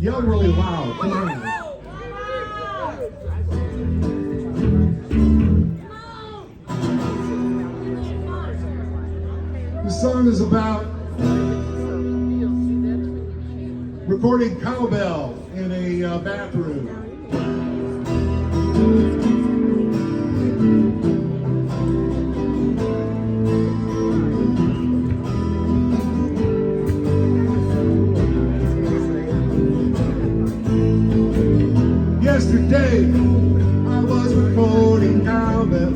Yell really loud. Come on. This song is about recording cowbell in a bathroom. Yesterday, I was recording cowbell,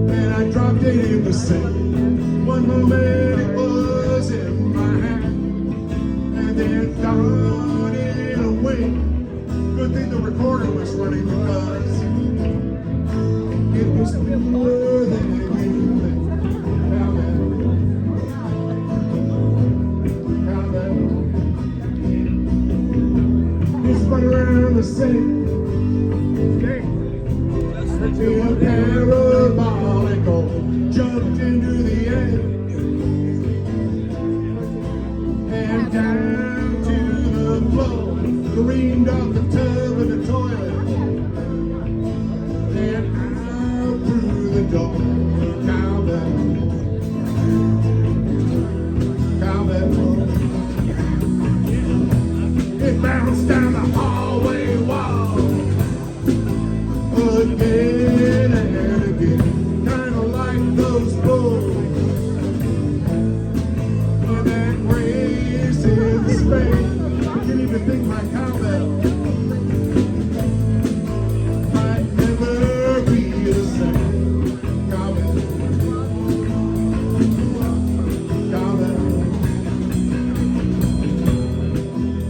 and I dropped it in the sink. One moment it was in my hand, and then gone in a wink. Good thing the recorder was running because it was more than anything. Cowbell. It's right around the sink. A parabolical jumped into the air and down to the floor, careened off the tub of the toilet and out through the door. Cowbell, cowbell. It bounced down the hallway wall again and again, kind of like those bulls in that race in Spain. I can't even think my cowbell might never be the same. Cowbell, cowbell.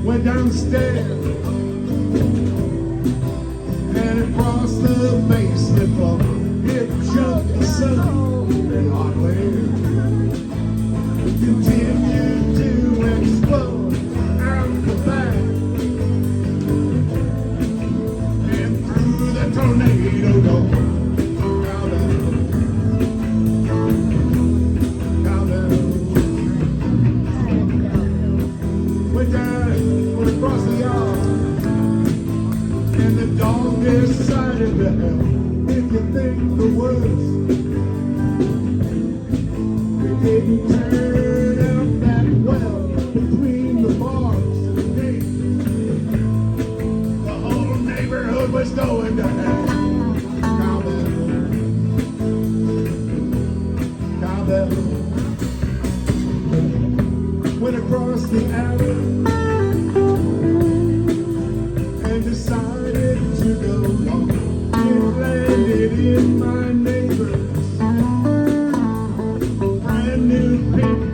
Went downstairs and across the basement floor, it jumped the sun and hot air continued to explode out the back and through the tornado door. Cowbell, cowbell. Went down, went across the yard, and the dog decided to help. If you think the worst, we didn't turn out that well between the bars and the gate. The whole neighborhood was going to hell. Cowbell, cowbell. Went across the alley and decided to go long. It landed in my neighbor's brand new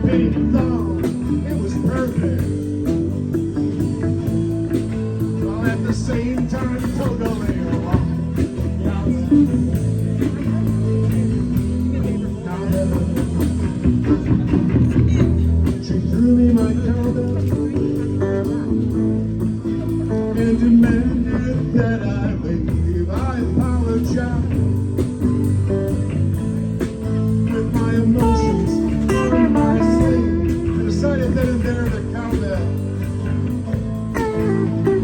pink thong. It was perfect, while at the same time totally wrong. She threw me my cowbell and demanded that I leave. I apologized with my emotions in my sleep. I decided then and there that cowbell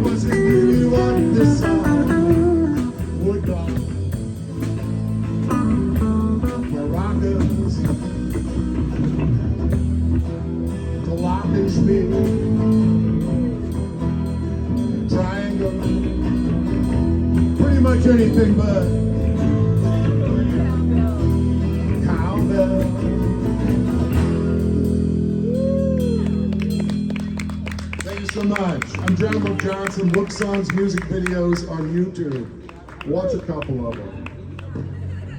wasn't really what this song would rock. Maracas, glockenspiel, triangle, pretty much anything but cowbell. Thank you so much. I'm Jambo Johnson. Look Songs music videos on YouTube. Watch a couple of them.